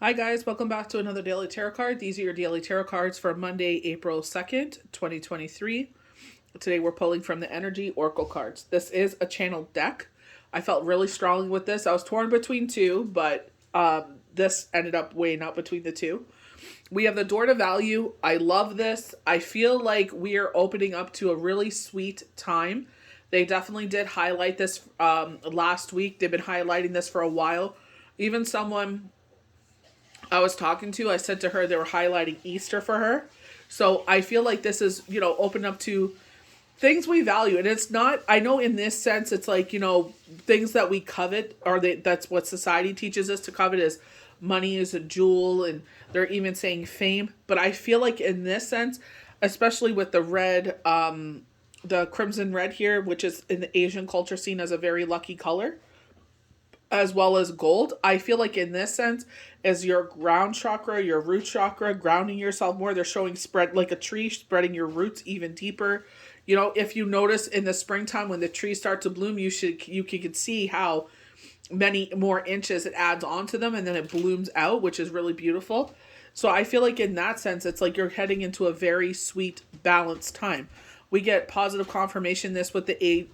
Hi guys, welcome back to another Daily Tarot card. These are your Daily Tarot cards for Monday, April 2nd, 2023. Today we're pulling from the Energy Oracle cards. This is a channeled deck. I felt really strongly with this. I was torn between two, but this ended up weighing out between the two. We have the Door to Value. I love this. I feel like we are opening up to a really sweet time. They definitely did highlight this last week. They've been highlighting this for a while. Even someone I was talking to, I said to her they were highlighting Easter for her. So I feel like this is, open up to things we value. And it's not, I know in this sense, it's like, things that we covet, or that's what society teaches us to covet is money is a jewel. And they're even saying fame. But I feel like in this sense, especially with the red, the crimson red here, which is in the Asian culture seen as a very lucky color, as well as gold. I feel like in this sense, as your ground chakra, your root chakra, grounding yourself more, they're showing spread like a tree, spreading your roots even deeper. If you notice in the springtime when the trees start to bloom, you can see how many more inches it adds onto them and then it blooms out, which is really beautiful. So I feel like in that sense, it's like you're heading into a very sweet, balanced time. We get positive confirmation this with the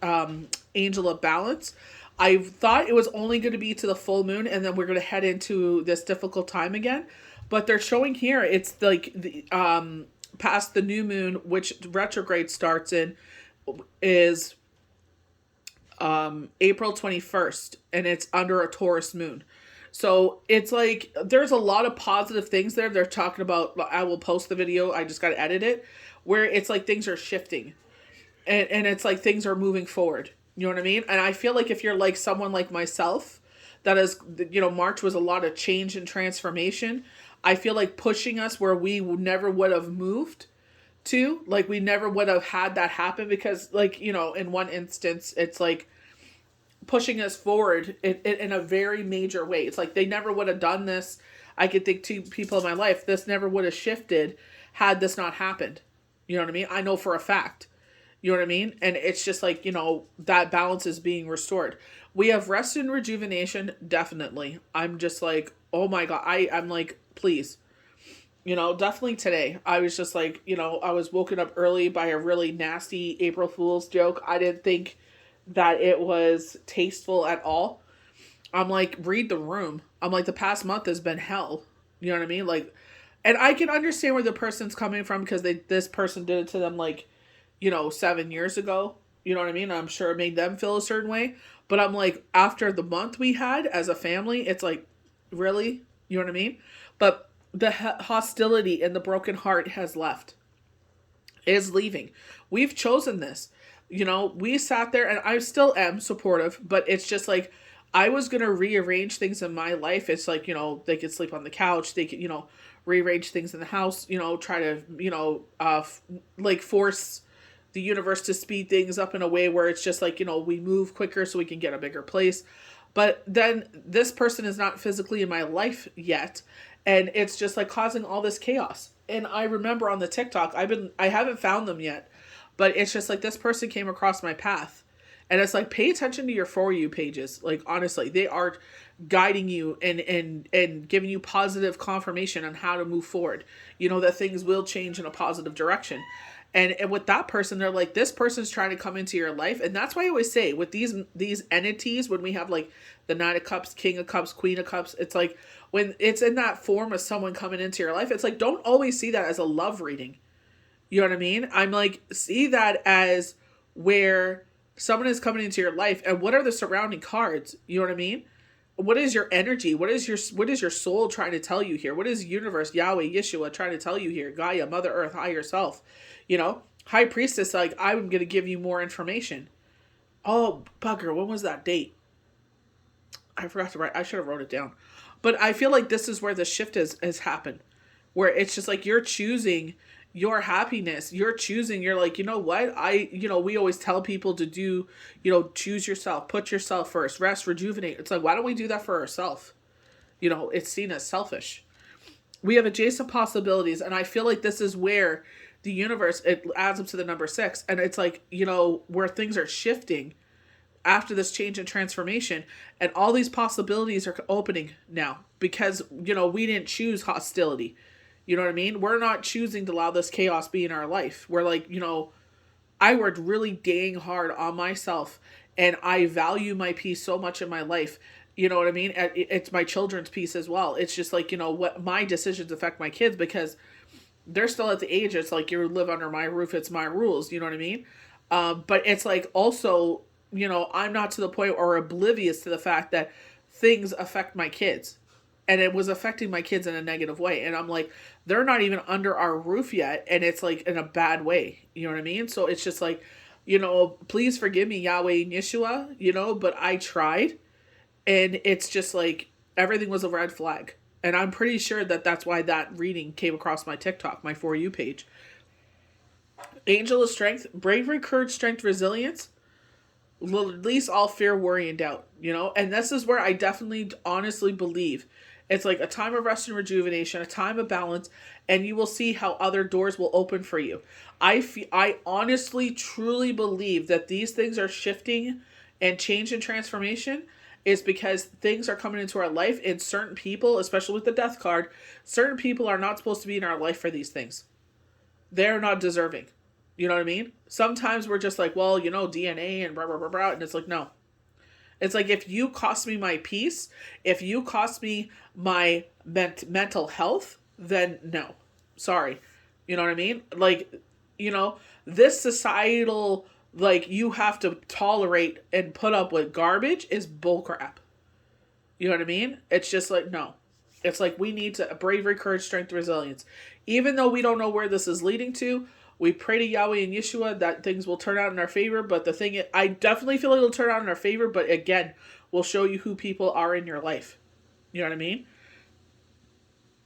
Angel of Balance. I thought it was only going to be to the full moon and then we're going to head into this difficult time again. But they're showing here it's like the past the new moon, which retrograde starts in, is April 21st, and it's under a Taurus moon. So it's like there's a lot of positive things there. They're talking about, I will post the video, I just got to edit it, where it's like things are shifting. And it's like things are moving forward. You know what I mean? And I feel like if you're like someone like myself, that is, March was a lot of change and transformation. I feel like pushing us where we never would have moved to, like we never would have had that happen because like, in one instance, it's like pushing us forward in a very major way. It's like they never would have done this. I could think two people in my life, this never would have shifted had this not happened. You know what I mean? I know for a fact. You know what I mean? And it's just like, that balance is being restored. We have rest and rejuvenation, definitely. I'm just like, oh my God. I'm like, please. Definitely today. I was just like, I was woken up early by a really nasty April Fool's joke. I didn't think that it was tasteful at all. I'm like, read the room. I'm like, the past month has been hell. You know what I mean? Like, and I can understand where the person's coming from because this person did it to them like, 7 years ago. You know what I mean? I'm sure it made them feel a certain way. But I'm like, after the month we had as a family, it's like, really? You know what I mean? But the hostility and the broken heart has left. Is leaving. We've chosen this. We sat there and I still am supportive, but it's just like, I was going to rearrange things in my life. It's like, they could sleep on the couch. They could, rearrange things in the house, try to, like force the universe to speed things up in a way where it's just like, we move quicker so we can get a bigger place. But then this person is not physically in my life yet. And it's just like causing all this chaos. And I remember on the TikTok, I haven't found them yet, but it's just like this person came across my path. And it's like, pay attention to your For You pages. Like, honestly, they are guiding you and giving you positive confirmation on how to move forward. That things will change in a positive direction. And with that person, they're like, this person's trying to come into your life. And that's why I always say with these entities, when we have like the Knight of Cups, King of Cups, Queen of Cups, it's like when it's in that form of someone coming into your life, it's like, don't always see that as a love reading. You know what I mean? I'm like, see that as where someone is coming into your life and what are the surrounding cards? You know what I mean? What is your energy? What is your soul trying to tell you here? What is universe, Yahweh, Yeshua trying to tell you here? Gaia, Mother Earth, higher self. High Priestess, like, I'm going to give you more information. Oh, bugger, when was that date? I forgot to write. I should have wrote it down. But I feel like this is where the shift has happened. Where it's just like you're choosing your happiness. You're like, you know what? We always tell people to do, choose yourself, put yourself first, rest, rejuvenate. It's like, why don't we do that for ourselves? It's seen as selfish. We have adjacent possibilities. And I feel like this is where the universe, it adds up to the number 6. And it's like, where things are shifting. after this change and transformation, and all these possibilities are opening now because, we didn't choose hostility. You know what I mean? We're not choosing to allow this chaos be in our life. We're like, I worked really dang hard on myself, and I value my peace so much in my life. You know what I mean? It's my children's peace as well. It's just like, what my decisions affect my kids because they're still at the age, it's like, you live under my roof, it's my rules. You know what I mean? But it's like also, I'm not to the point or oblivious to the fact that things affect my kids. And it was affecting my kids in a negative way. And I'm like, they're not even under our roof yet. And it's like in a bad way. You know what I mean? So it's just like, please forgive me, Yahweh and Yeshua, but I tried. And it's just like, everything was a red flag. And I'm pretty sure that that's why that reading came across my TikTok, my For You page. Angel of strength, bravery, courage, strength, resilience. Release all fear, worry, and doubt, And this is where I definitely, honestly believe it's like a time of rest and rejuvenation, a time of balance, and you will see how other doors will open for you. I honestly, truly believe that these things are shifting and change and transformation is because things are coming into our life, and certain people, especially with the death card, certain people are not supposed to be in our life for these things. They're not deserving. You know what I mean? Sometimes we're just like, well, DNA and blah, blah, blah, blah. And it's like, no. It's like, if you cost me my peace, if you cost me my mental health, then no. Sorry. You know what I mean? Like, this societal, like, you have to tolerate and put up with garbage is bullcrap. You know what I mean? It's just like, no. It's like, we need to bravery, courage, strength, resilience. Even though we don't know where this is leading to, we pray to Yahweh and Yeshua that things will turn out in our favor. But the thing is, I definitely feel like it'll turn out in our favor. But again, we'll show you who people are in your life. You know what I mean?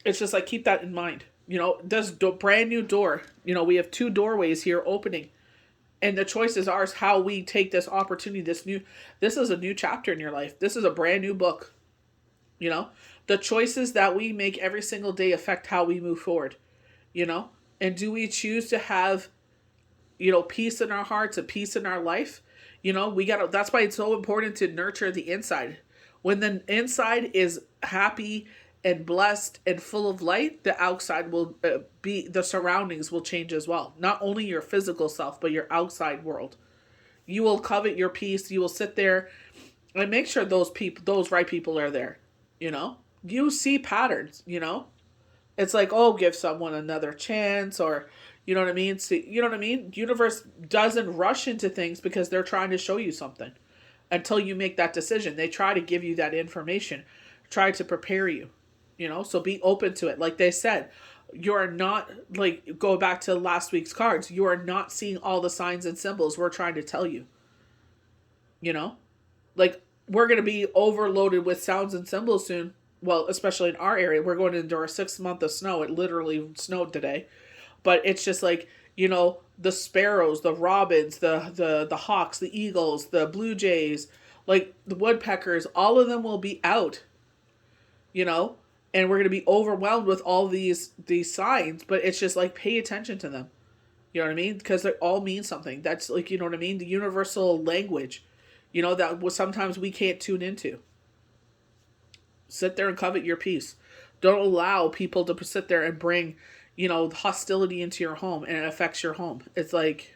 It's just like, keep that in mind. This brand new door, we have 2 doorways here opening. And the choice is ours how we take this opportunity, this is a new chapter in your life. This is a brand new book. The choices that we make every single day affect how we move forward. And do we choose to have, peace in our hearts and peace in our life? That's why it's so important to nurture the inside. When the inside is happy and blessed and full of light, the outside will the surroundings will change as well. Not only your physical self, but your outside world. You will covet your peace. You will sit there and make sure those right people are there. You see patterns, It's like, oh, give someone another chance, or, you know what I mean? See, you know what I mean? Universe doesn't rush into things because they're trying to show you something until you make that decision. They try to give you that information, try to prepare you, so be open to it. Like they said, you're not, like, go back to last week's cards. You are not seeing all the signs and symbols we're trying to tell you, like, we're going to be overloaded with sounds and symbols soon. Well, especially in our area, we're going into our 6th month of snow. It literally snowed today. But it's just like, the sparrows, the robins, the hawks, the eagles, the blue jays, like the woodpeckers, all of them will be out, and we're going to be overwhelmed with all these signs. But it's just like, pay attention to them. You know what I mean? Because they all mean something. That's like, you know what I mean? The universal language, that sometimes we can't tune into. Sit there and covet your peace. Don't allow people to sit there and bring, hostility into your home, and it affects your home. It's like,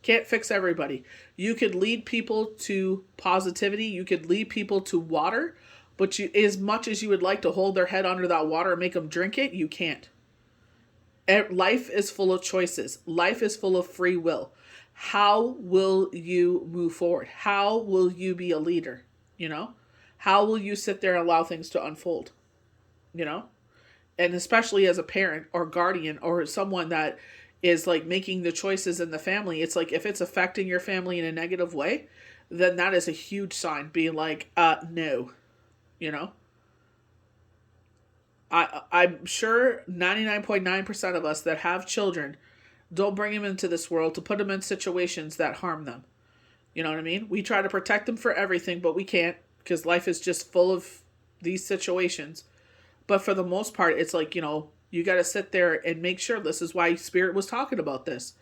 can't fix everybody. You could lead people to positivity. You could lead people to water, but as much as you would like to hold their head under that water and make them drink it, you can't. Life is full of choices. Life is full of free will. How will you move forward? How will you be a leader? How will you sit there and allow things to unfold? And especially as a parent or guardian or someone that is like making the choices in the family, it's like, if it's affecting your family in a negative way, then that is a huge sign, being like, no, I'm sure 99.9% of us that have children don't bring them into this world to put them in situations that harm them. You know what I mean? We try to protect them for everything, but we can't, because life is just full of these situations. But for the most part, it's like, you got to sit there and make sure. This is why Spirit was talking about this.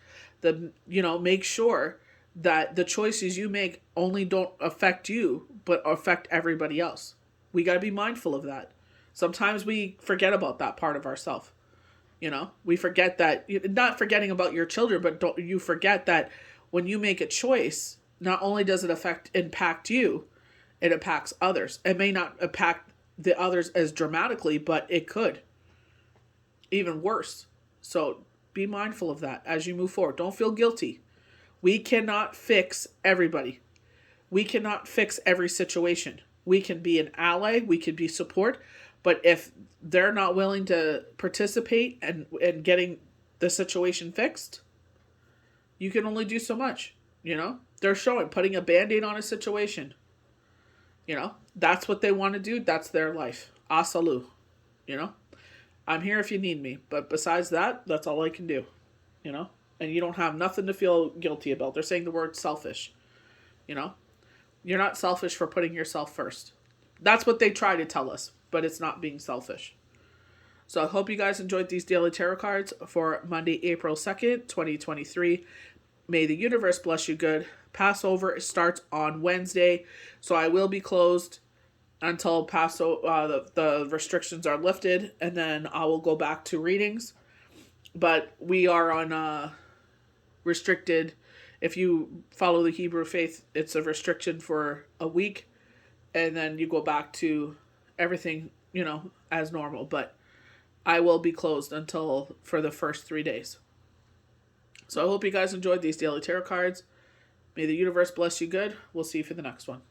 Make sure that the choices you make only don't affect you, but affect everybody else. We got to be mindful of that. Sometimes we forget about that part of ourselves. You know, we forget that, not forgetting about your children, but don't you forget that when you make a choice, not only does it impact you, it impacts others. It may not impact the others as dramatically, but it could. Even worse. So be mindful of that as you move forward. Don't feel guilty. We cannot fix everybody. We cannot fix every situation. We can be an ally, we can be support, but if they're not willing to participate and getting the situation fixed, you can only do so much, you know? They're putting a Band-Aid on a situation. You know, that's what they want to do. That's their life. Asalu. You know, I'm here if you need me. But besides that, that's all I can do. You know, and you don't have nothing to feel guilty about. They're saying the word selfish. You know, you're not selfish for putting yourself first. That's what they try to tell us, but it's not being selfish. So I hope you guys enjoyed these daily tarot cards for Monday, April 2nd, 2023. May the universe bless you good. Passover starts on Wednesday, so I will be closed until Passover. The restrictions are lifted, and then I will go back to readings. But we are on restricted. If you follow the Hebrew faith, it's a restriction for a week, and then you go back to everything, you know, as normal. But I will be closed for the first 3 days. So I hope you guys enjoyed these daily tarot cards. May the universe bless you good. We'll see you for the next one.